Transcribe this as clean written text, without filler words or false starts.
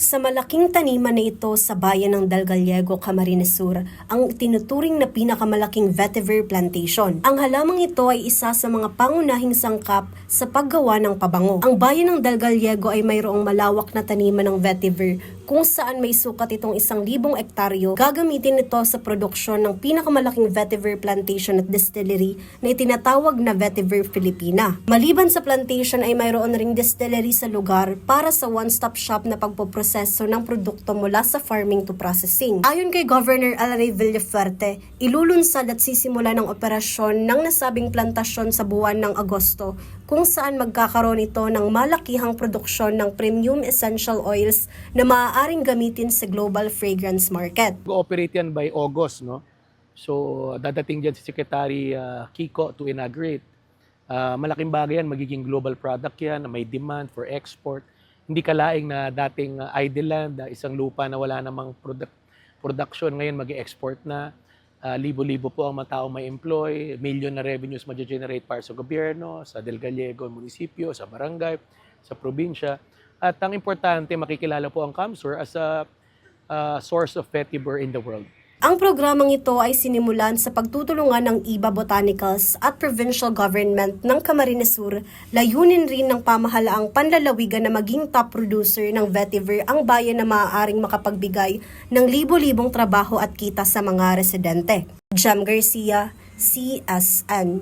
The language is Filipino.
Sa malaking taniman na ito sa bayan ng Dalgallego, Camarines Sur, ang tinuturing na pinakamalaking vetiver plantation. Ang halamang ito ay isa sa mga pangunahing sangkap sa paggawa ng pabango. Ang bayan ng Dalgallego ay mayroong malawak na taniman ng vetiver kung saan may sukat itong 1,000 ektaryo. Gagamitin ito sa produksyon ng pinakamalaking vetiver plantation at distillery na itinatawag na Vetiver Filipina. Maliban sa plantation ay mayroon ring distillery sa lugar para sa one-stop shop na pagpoproseso ng produkto mula sa farming to processing. Ayon kay Governor Alray Villafuerte, ilulunsad at sisimula ng operasyon ng nasabing plantasyon sa buwan ng Agosto, kung saan magkakaroon ito ng malakihang produksyon ng premium essential oils na maaaring gamitin sa global fragrance market. Go-operate yan by August, no? So, dadating dyan si Secretary Kiko to inaugurate. Malaking bagay yan, magiging global product yan, na may demand for export. Hindi kalaing na dating idle land, isang lupa na wala namang production, ngayon mag-export na. Libo-libo po ang mga taong may employ, million na revenues ma-generate para sa gobyerno, sa Dalgallego munisipyo, sa barangay, sa probinsya. At ang importante, makikilala po ang CAMSUR as a source of vetiver in the world. Ang programang ito ay sinimulan sa pagtutulungan ng IBA Botanicals at Provincial Government ng Camarines Sur. Layunin rin ng pamahalaang panlalawigan na maging top producer ng vetiver ang bayan na maaaring makapagbigay ng libo-libong trabaho at kita sa mga residente. Jam Garcia, CSN.